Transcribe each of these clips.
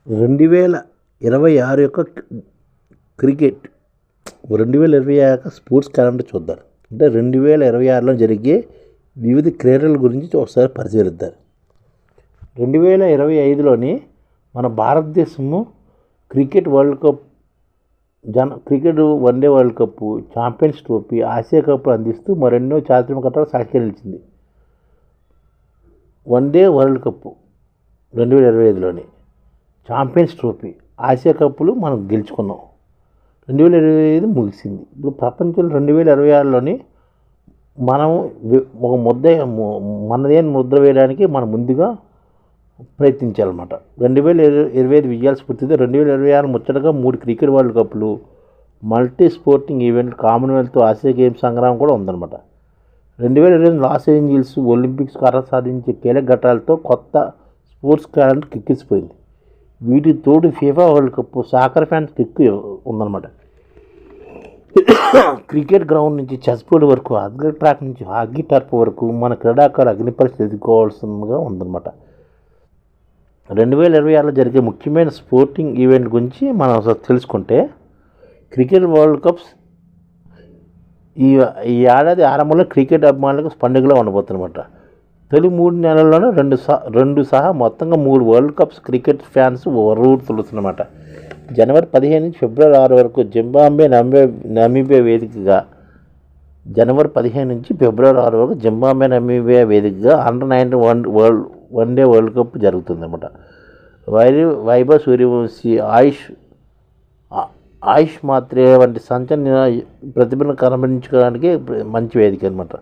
2026 యొక్క cricket 2026 sports calendar చూద్దాం. అంటే 2026లో జరిగే వివిధ క్రీడల గురించి ఒకసారి పరిశీలిద్దాం. 2025లోని మన భారతదేశము cricket world cup cricket one day world cup, champions trophy, Asia cup అందిస్తూ మరెన్నో చారిత్రక ఘట్టాలు సాక్షి నిలిచింది. వన్డే వరల్డ్ కప్ 2025లోని, ఛాంపియన్స్ ట్రోఫీ, ఆసియా కప్పులు మనం గెలుచుకున్నాం. 2025 ముగిసింది. ఇప్పుడు ప్రపంచంలో 2026లోని మనం ఒక మనదేని ముద్ర వేయడానికి మనం ముందుగా ప్రయత్నించాలన్నమాట. 2025 విజయాల స్ఫూర్తితో 2026 ముచ్చటగా 3 క్రికెట్ వరల్డ్ కప్లు, multi sporting event, Commonwealth, Asia games సంగ్రామం కూడా ఉందన్నమాట. 2025 లాస్ ఏంజల్స్ ఒలింపిక్స్ అర్హత సాధించే కీలక ఘట్టాలతో కొత్త స్పోర్ట్స్ క్యాలెండర్ కిక్కిసిపోయింది. వీటికి తోడు FIFA world cup, soccer fans kick ఉందన్నమాట. క్రికెట్ గ్రౌండ్ నుంచి చెస్ బోర్డు వరకు, అథ్లెట్ ట్రాక్ నుంచి హాకీ టర్ఫ్ వరకు మన క్రీడాకారులు అగ్ని పరిస్థితి ఎదుర్కోవాల్సిందిగా ఉందన్నమాట. 2026లో జరిగే ముఖ్యమైన స్పోర్టింగ్ ఈవెంట్ గురించి మనం తెలుసుకుంటే, క్రికెట్ వరల్డ్ కప్స్ ఈ ఏడాది ఆరంభంలో క్రికెట్ అభిమానులకు పండుగలో ఉండబోతుందన్నమాట. తొలి 3 నెలల్లోనే రెండు సహా మొత్తంగా 3 వరల్డ్ కప్స్ క్రికెట్ ఫ్యాన్స్ తులుతున్నమాట. జనవరి 15 నుంచి ఫిబ్రవరి 6 వరకు జింబాబ్వే, నమీబియా వేదికగా అండర్-19 వన్డే వరల్డ్ కప్ జరుగుతుందన్నమాట. వైభవ్ సూర్యవంశీ, ఆయుష్ మాత్రే వంటి సంచలన ప్రతిభను కనబరించుకోవడానికి మంచి వేదిక అనమాట.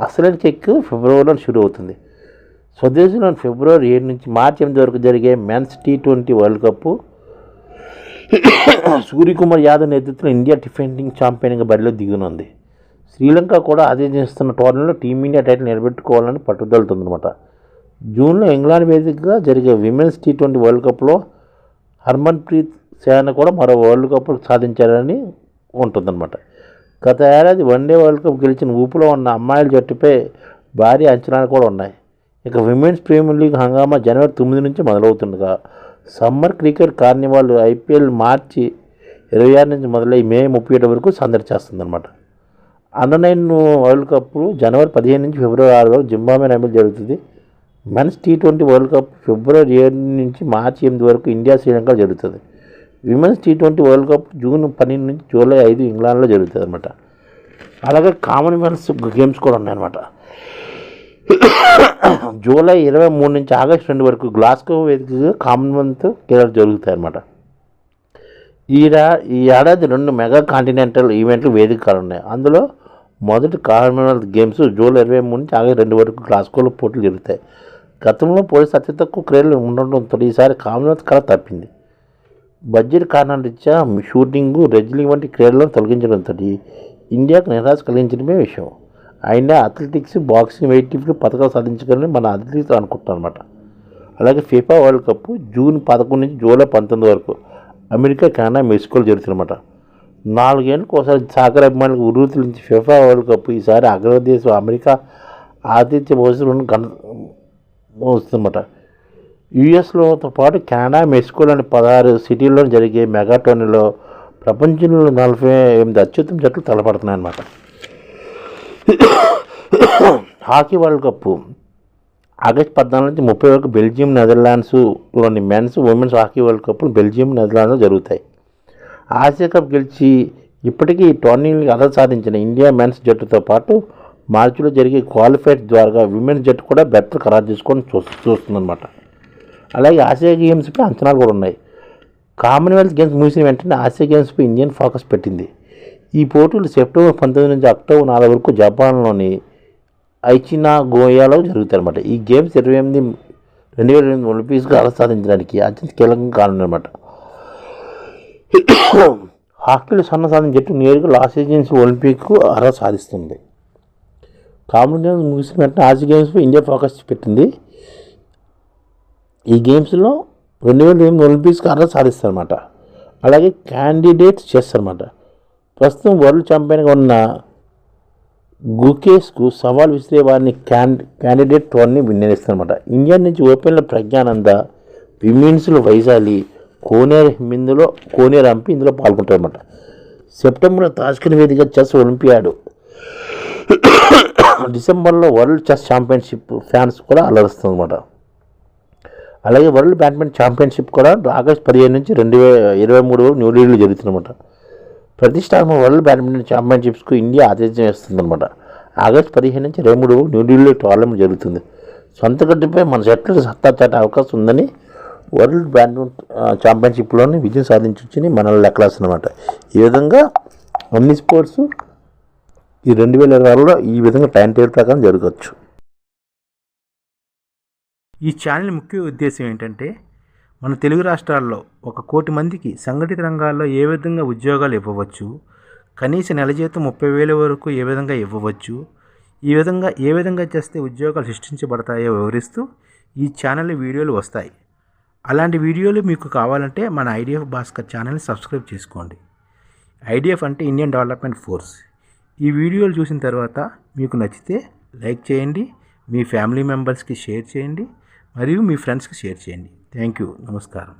అసలైన కిక్ ఫిబ్రవరిలో షురూ అవుతుంది. స్వదేశంలో ఫిబ్రవరి 7 నుంచి మార్చి 8 వరకు జరిగే men's T20 world cup Suryakumar Yadav నేతృత్వంలో ఇండియా డిఫెండింగ్ ఛాంపియన్గా బరిలో దిగనుంది. శ్రీలంక కూడా అదే చేస్తున్న టోర్నీలో టీమిండియా టైటిల్ నిలబెట్టుకోవాలని పట్టుదలతుందన్నమాట. జూన్లో ఇంగ్లాండ్ వేదికగా జరిగే విమెన్స్ T20 వరల్డ్ కప్లో హర్మన్ప్రీత్ సేన కూడా మరో వరల్డ్ కప్ సాధించాలని ఉంటుందన్నమాట. గత ఏడాది వన్డే వరల్డ్ కప్ గెలిచిన ఊపులో ఉన్న అమ్మాయిల జట్టుపై భారీ అంచనాలు కూడా ఉన్నాయి. ఇక విమెన్స్ ప్రీమియర్ లీగ్ హంగామా జనవరి 9 నుంచి మొదలవుతుండగా, సమ్మర్ క్రికెట్ కార్నివాల్ IPL మార్చి 26 నుంచి మొదలై మే 31 వరకు సందడి చేస్తుందన్నమాట. అండర్-9 వరల్డ్ కప్ జనవరి 15 నుంచి ఫిబ్రవరి 6 వరకు జింబాబ్వే, నమీబియా జరుగుతుంది. మెన్స్ T20 వరల్డ్ కప్ ఫిబ్రవరి 7 నుంచి మార్చి 8 వరకు ఇండియా, శ్రీలంక జరుగుతుంది. Women's T20 world cup June 12 నుంచి జూలై 5 ఇంగ్లాండ్లో జరుగుతుంది అనమాట. అలాగే కామన్వెల్త్ గేమ్స్ కూడా ఉన్నాయన్నమాట. జూలై 23 నుంచి ఆగస్టు 2 వరకు గ్లాస్గో వేదికగా కామన్వెల్త్ క్రీడలు జరుగుతాయి అన్నమాట. ఈ ఏడాది 2 మెగా కాంటినెంటల్ ఈవెంట్లు వేదికలు ఉన్నాయి. అందులో మొదటి కామన్వెల్త్ గేమ్స్ జూలై 23 నుంచి ఆగస్టు 2 వరకు గ్లాస్గోలో పోటీలు జరుగుతాయి. గతంలో పోలీసు అతి తక్కువ క్రీడలు ఉండడంతో ఈసారి కామన్వెల్త్ కళ తప్పింది. బడ్జెట్ కారణాల రీత్యా షూటింగ్, రెజ్లింగ్ వంటి క్రీడలను తొలగించడంతో ఇండియాకు నిరాశ కలిగించడమే విషయం. అయినా అథ్లెటిక్స్, బాక్సింగ్, వెయిట్ లిఫ్టింగ్ పథకాలు సాధించగలని మన అథ్లెటిక్స్ అనుకుంటున్నాం అనమాట. అలాగే ఫీఫా వరల్డ్ కప్ జూన్ 11 నుంచి జూలై 19 వరకు అమెరికా, కెనడా, మెక్సికోలో జరుగుతుందన్నమాట. 4 ఏళ్ళకు ఒకసారి సాకర్ అభిమానులకు ఉర్రూతలించి ఫీఫా వరల్డ్ కప్ ఈసారి అగ్రదేశం అమెరికా ఆతిథ్య వహిస్తుందన్నమాట. యుఎస్లోతో పాటు కెనడా, మెక్సికోలోని 16 సిటీల్లో జరిగే మెగా టోర్నీలో ప్రపంచంలో 48 అత్యుత్తమ జట్లు తలపడుతున్నాయన్నమాట. హాకీ వరల్డ్ కప్ ఆగస్టు 14 నుంచి 30 వరకు బెల్జియం, నెదర్లాండ్స్లోని మెన్స్, ఉమెన్స్ హాకీ వరల్డ్ కప్లు బెల్జియం, నెదర్లాండ్స్లో జరుగుతాయి. ఆసియా కప్ గెలిచి ఇప్పటికీ ఈ టోర్నీకి అర్హత సాధించిన ఇండియా మెన్స్ జట్టుతో పాటు మార్చిలో జరిగే క్వాలిఫైర్ ద్వారా విమెన్స్ జట్టు కూడా బెటర్ ఖరారు చేసుకొని చూస్తుందన్నమాట. అలాగే ఆసియా గేమ్స్పై అంచనాలు కూడా ఉన్నాయి. కామన్వెల్త్ గేమ్స్ ముగిసిన వెంటనే ఆసియా గేమ్స్పై ఇండియన్ ఫోకస్ పెట్టింది. ఈ పోటీలు సెప్టెంబర్ 19 నుంచి అక్టోబర్ 4 వరకు జపాన్లోని ఐచినాగోయాలో జరుగుతాయన్నమాట. ఈ గేమ్స్ 2028 ఒలింపిక్స్గా అర్హత సాధించడానికి అత్యంత కీలకంగా కానుందన్నమాట. హాకీలో స్వర్ణ సాధించిన జట్టు నేరుగా లాస్ ఏంజల్స్ ఒలింపిక్కు అర్హత సాధిస్తుంది. కామన్వెల్త్ గేమ్స్ ముగిసిన వెంటనే ఆసియా గేమ్స్పై ఇండియా ఫోకస్ పెట్టింది. ఈ గేమ్స్లో 2028 ఒలింపిక్స్కి అర్హత సాధిస్తారన్నమాట. అలాగే క్యాండిడేట్స్ చేస్తారన్నమాట. ప్రస్తుతం వరల్డ్ ఛాంపియన్గా ఉన్న గుకేష్కు సవాల్ విసిరే వారిని క్యాండిడేట్ టోర్నీ నిర్ణయిస్తారన్నమాట. ఇండియా నుంచి ఓపెన్లో ప్రజ్ఞానంద, విమెన్స్లో వైశాలి, కోనేరు హంపి ఇందులో పాల్గొంటారన్నమాట. సెప్టెంబర్లో తాష్కెంట్ వేదికగా చెస్ ఒలింపియాడ్, డిసెంబర్లో వరల్డ్ చెస్ ఛాంపియన్షిప్ ఫ్యాన్స్ కూడా అలరుస్తుంది అన్నమాట. అలాగే వరల్డ్ బ్యాడ్మింటన్ ఛాంపియన్షిప్ కూడా ఆగస్టు 15 నుంచి 2023 న్యూఢిల్లీలో జరుగుతుందన్నమాట. ప్రతిష్టాత్మక వరల్డ్ బ్యాడ్మింటన్ ఛాంపియన్షిప్స్కు ఇండియా ఆతిథ్యం ఇస్తుందన్నమాట. ఆగస్టు 15 నుంచి 23 న్యూఢిల్లీలో టోర్నమెంట్ జరుగుతుంది. సొంత గడ్డిపై మన జట్లు సత్తా చాటే అవకాశం ఉందని వరల్డ్ బ్యాడ్మింటన్ ఛాంపియన్షిప్లోని విజయం సాధించవచ్చని మనల్ని లెక్కలేస్తున్నమాట. ఈ విధంగా అన్ని స్పోర్ట్స్ ఈ 2026లో ఈ విధంగా టైం టేబుల్ ప్రకారం జరగవచ్చు. ఈ ఛానల్ ముఖ్య ఉద్దేశం ఏంటంటే మన తెలుగు రాష్ట్రాల్లో 1 కోటి మందికి సంఘటిత రంగాల్లో ఏ విధంగా ఉద్యోగాలు ఇవ్వవచ్చు, కనీస నెల జీతం 30,000 వరకు ఏ విధంగా ఇవ్వవచ్చు, ఏ విధంగా చేస్తే ఉద్యోగాలు సృష్టించబడతాయో వివరిస్తూ ఈ ఛానల్ వీడియోలు వస్తాయి. అలాంటి వీడియోలు మీకు కావాలంటే మన ఐడిఎఫ్ భాస్కర్ ఛానల్ని సబ్స్క్రైబ్ చేసుకోండి. ఐడిఎఫ్ అంటే ఇండియన్ డెవలప్మెంట్ ఫోర్స్. ఈ వీడియోలు చూసిన తర్వాత మీకు నచ్చితే లైక్ చేయండి, మీ ఫ్యామిలీ మెంబర్స్కి షేర్ చేయండి, మరియు మీ ఫ్రెండ్స్కి షేర్ చేయండి. Thank you. నమస్కారం.